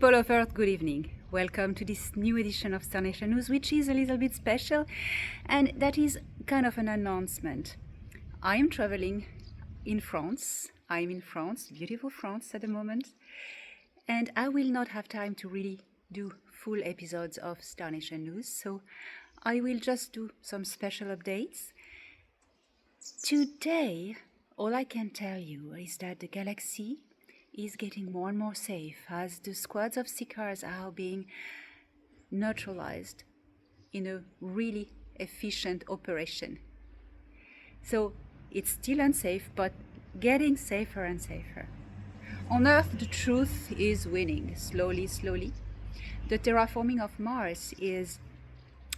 People of Earth, good evening. Welcome to this new edition of Star Nation News, which is a little bit special, and that is kind of an announcement. I am traveling in France. I'm in France, beautiful France at the moment, and I will not have time to really do full episodes of Star Nation News, so I will just do some special updates. Today, all I can tell you is that the galaxy is getting more and more safe as the squads of seekers are being neutralized in a really efficient operation. So it's still unsafe, but getting safer and safer. On Earth, the truth is winning, slowly. The terraforming of Mars is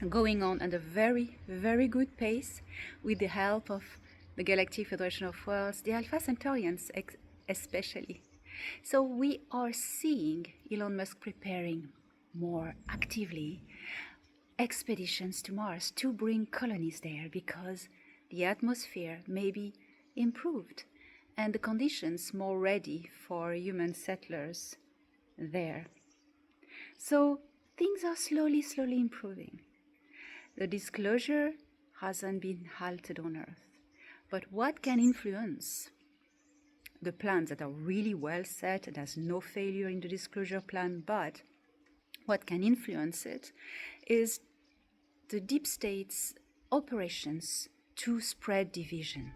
going on at a very, very good pace with the help of the Galactic Federation of Worlds, the Alpha Centaurians especially. So we are seeing Elon Musk preparing more actively expeditions to Mars to bring colonies there because the atmosphere may be improved and the conditions more ready for human settlers there. So things are slowly improving. The disclosure hasn't been halted on Earth, but what can influence the plans that are really well set, there's no failure in the disclosure plan, but what can influence it is the deep state's operations to spread division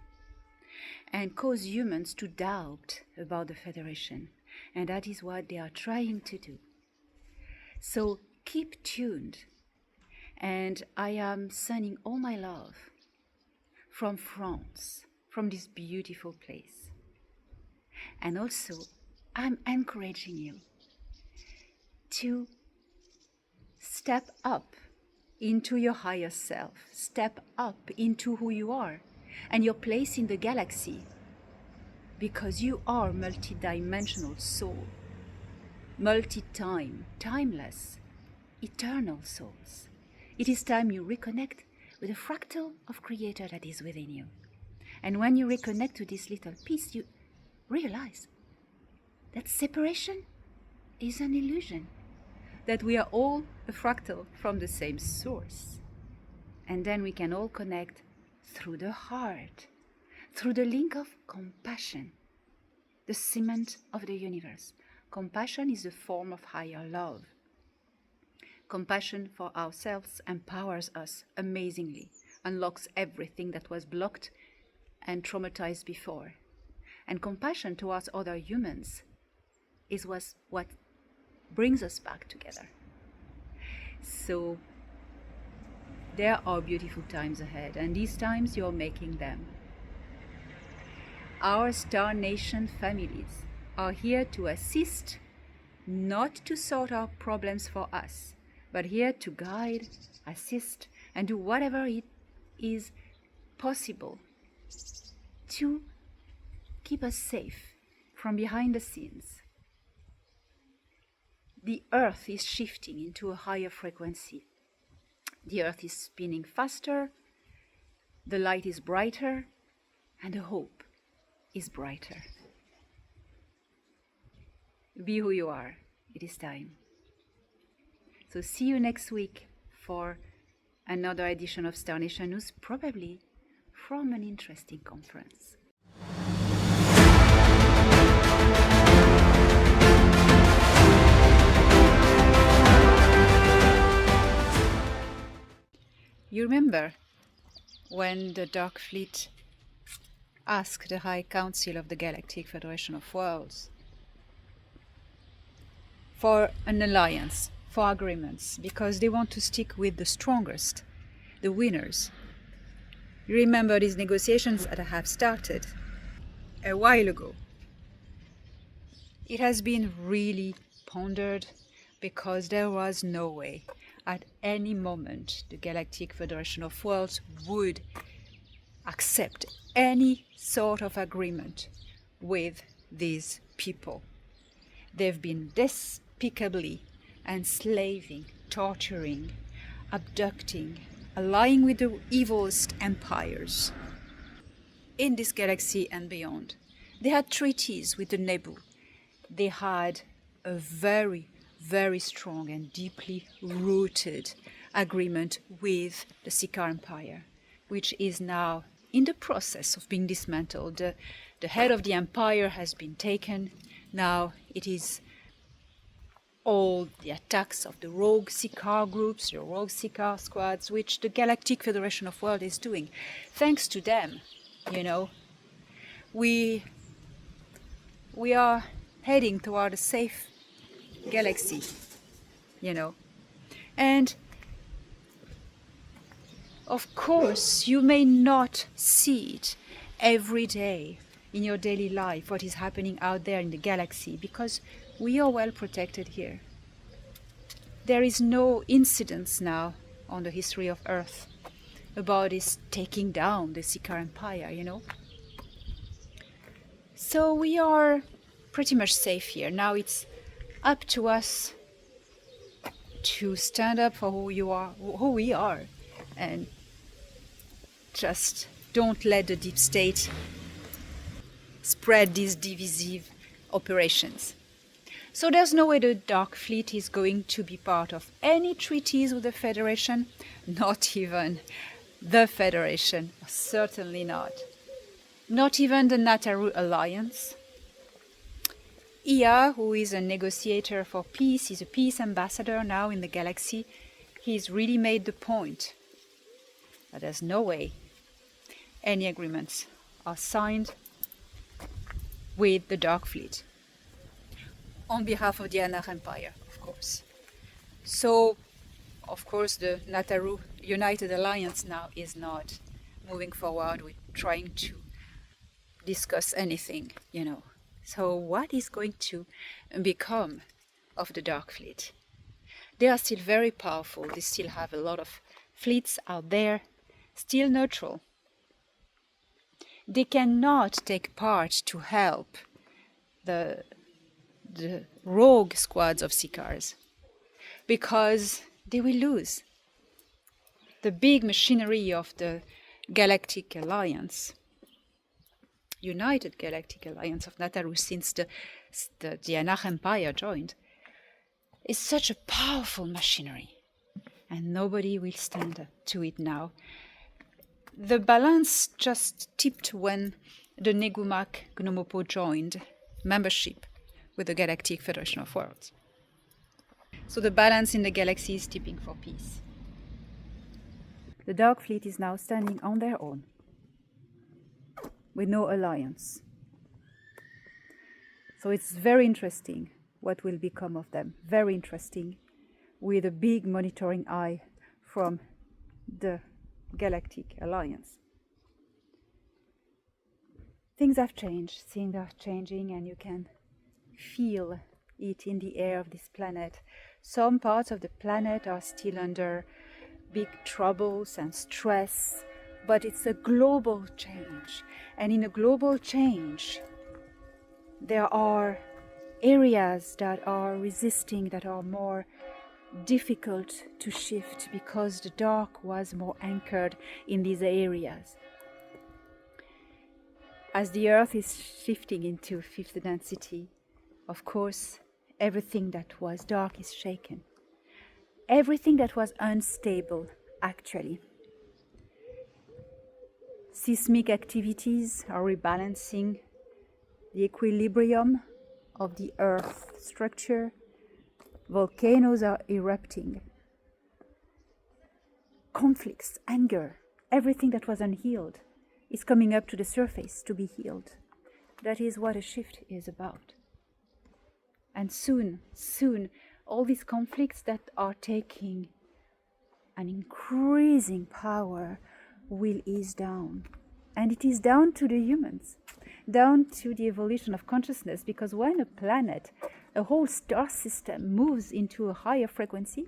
and cause humans to doubt about the Federation. And that is what they are trying to do. So keep tuned. And I am sending all my love from France, from this beautiful place. And also, I'm encouraging you to step up into your higher self, step up into who you are and your place in the galaxy, because you are multidimensional soul, multi-time, timeless, eternal souls. It is time you reconnect with the fractal of Creator that is within you. And when you reconnect to this little piece, you realize that separation is an illusion, that we are all a fractal from the same source. And then we can all connect through the heart, through the link of compassion, the cement of the universe. Compassion is a form of higher love. Compassion for ourselves empowers us amazingly, unlocks everything that was blocked and traumatized before. And compassion towards other humans is what brings us back together. So there are beautiful times ahead, and these times you're making them. Our Star Nation families are here to assist, not to sort out problems for us, but here to guide, assist, and do whatever it is possible to keep us safe from behind the scenes. The Earth is shifting into a higher frequency. The Earth is spinning faster, the light is brighter, and the hope is brighter. Be who you are. It is time. So see you next week for another edition of Star Nation News, probably from an interesting conference. You remember when the Dark Fleet asked the High Council of the Galactic Federation of Worlds for an alliance, for agreements, because they want to stick with the strongest, the winners. You remember these negotiations that have started a while ago. It has been really pondered because there was no way at any moment the Galactic Federation of Worlds would accept any sort of agreement with these people. They've been despicably enslaving, torturing, abducting, allying with the evilest empires in this galaxy and beyond. They had treaties with the Nebu. They had a very, very strong and deeply rooted agreement with the Sika Empire, which is now in the process of being dismantled. The head of the empire has been taken. Now it is all the attacks of the rogue Sika groups, the rogue Sika squads, which the Galactic Federation of Worlds is doing. Thanks to them, we are heading toward a safe galaxy, And of course, you may not see it every day in your daily life, what is happening out there in the galaxy, because we are well protected here. There is no incidents now on the history of Earth about this taking down the Sika Empire, So we are pretty much safe here. Now it's up to us to stand up for who we are, and just don't let the deep state spread these divisive operations. So there's no way the Dark Fleet is going to be part of any treaties with the Federation, not even the Federation, certainly not. Not even the Nataru Alliance. Ia, who is a negotiator for peace, is a peace ambassador now in the galaxy. He's really made the point that there's no way any agreements are signed with the Dark Fleet. On behalf of the Anar Empire, of course. So, of course, the Nataru United Alliance now is not moving forward with trying to discuss anything, So what is going to become of the Dark Fleet? They are still very powerful. They still have a lot of fleets out there, still neutral. They cannot take part to help the rogue squads of Sikars, because they will lose. The big machinery of the Galactic Alliance, United Galactic Alliance of Nataru, since the Anar Empire joined, is such a powerful machinery, and nobody will stand to it now. The balance just tipped when the Negumak Gnomopo joined membership with the Galactic Federation of Worlds. So the balance in the galaxy is tipping for peace. The Dark Fleet is now standing on their own, with no alliance. So it's very interesting what will become of them. Very interesting, with a big monitoring eye from the Galactic Alliance. Things have changed, things are changing, and you can feel it in the air of this planet. Some parts of the planet are still under big troubles and stress, but it's a global change. And in a global change, there are areas that are resisting, that are more difficult to shift, because the dark was more anchored in these areas. As the Earth is shifting into fifth density, of course, everything that was dark is shaken. Everything that was unstable, actually. Seismic activities are rebalancing the equilibrium of the Earth structure. Volcanoes are erupting. Conflicts, anger, everything that was unhealed is coming up to the surface to be healed. That is what a shift is about. And soon, all these conflicts that are taking an increasing power will ease down. And it is down to the humans, down to the evolution of consciousness, because when a planet, a whole star system moves into a higher frequency,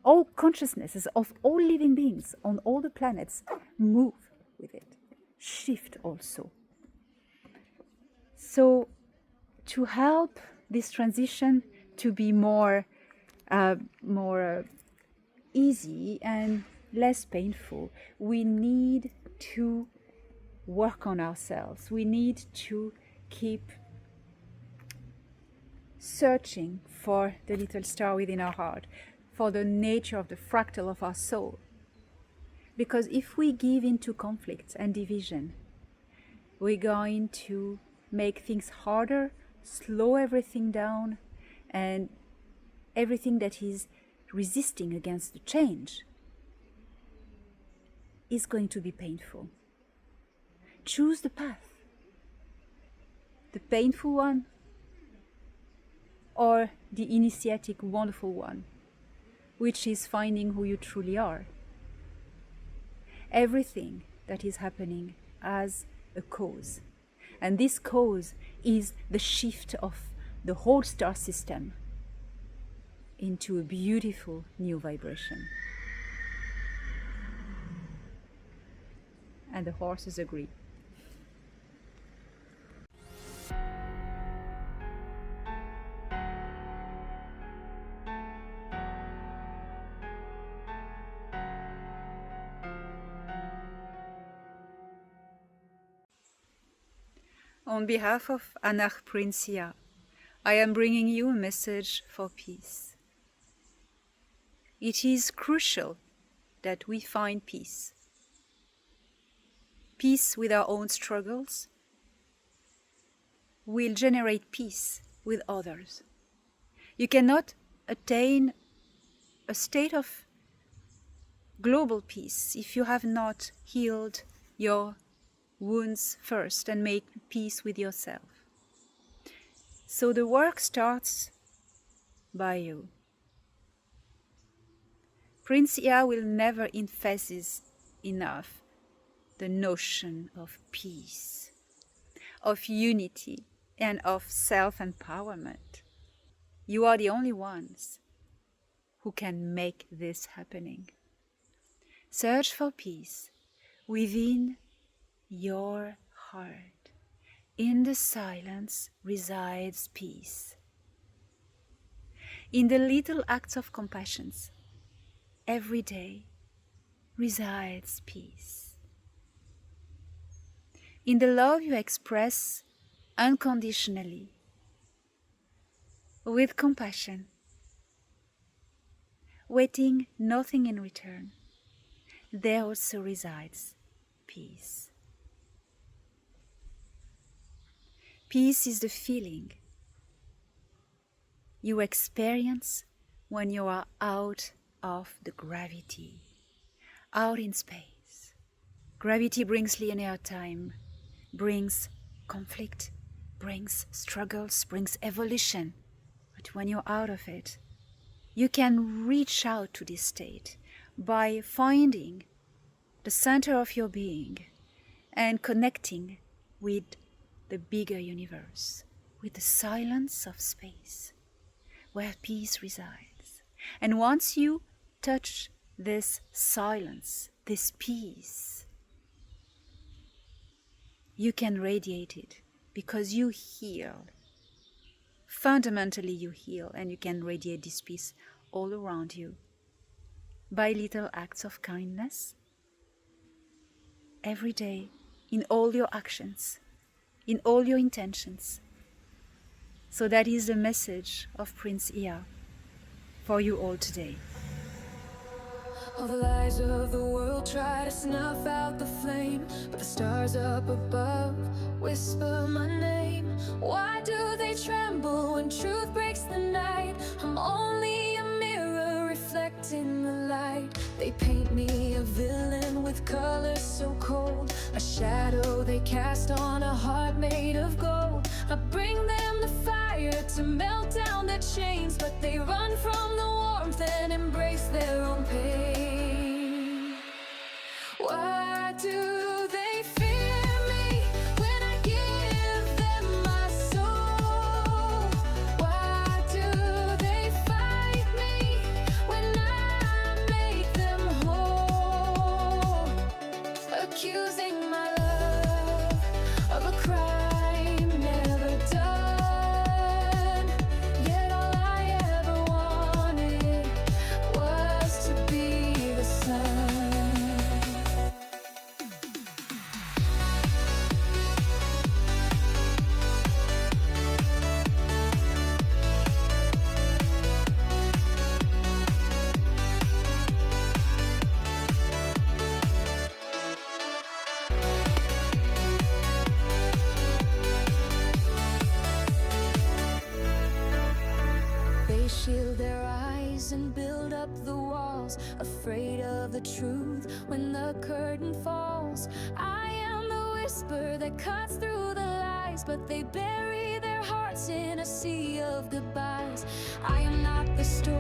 all consciousnesses of all living beings on all the planets move with it, shift also. So to help this transition to be more easy and less painful, we need to work on ourselves. We need to keep searching for the little star within our heart, for the nature of the fractal of our soul. Because if we give into conflict and division, we're going to make things harder, slow everything down, and everything that is resisting against the change is going to be painful. Choose the path, the painful one or the initiatic, wonderful one, which is finding who you truly are. Everything that is happening has a cause, and this cause is the shift of the whole star system into a beautiful new vibration. And the horses agree. On behalf of Anach Princia, I am bringing you a message for peace. It is crucial that we find peace. Peace with our own struggles will generate peace with others. You cannot attain a state of global peace if you have not healed your wounds first and made peace with yourself. So the work starts by you. Prince Ia will never emphasize enough the notion of peace, of unity, and of self-empowerment. You are the only ones who can make this happening. Search for peace within your heart. In the silence resides peace. In the little acts of compassion, every day resides peace. In the love you express unconditionally, with compassion, waiting nothing in return, there also resides peace. Peace is the feeling you experience when you are out of the gravity, out in space. Gravity brings linear time, brings conflict, brings struggles, brings evolution. But when you're out of it, you can reach out to this state by finding the center of your being and connecting with the bigger universe, with the silence of space, where peace resides. And once you touch this silence, this peace, you can radiate it because you heal. Fundamentally you heal, and you can radiate this peace all around you by little acts of kindness every day, in all your actions, in all your intentions. So that is the message of Prince Ia for you all today. All the lies of the world try to snuff out the flame, but the stars up above whisper my name. Why do they tremble when truth breaks the night? I'm only a mirror reflecting the light. They paint me a villain with colors so cold, a shadow they cast on a heart made of gold. I bring them the fire to melt down their chains, but they run from the warmth and embrace their own pain. Why do they fear me when I give them my soul? Why do they fight me when I make them whole? Accusing my love of a crime never done, yet all I ever want their eyes and build up the walls, afraid of the truth when the curtain falls. I am the whisper that cuts through the lies, but they bury their hearts in a sea of goodbyes. I am not the story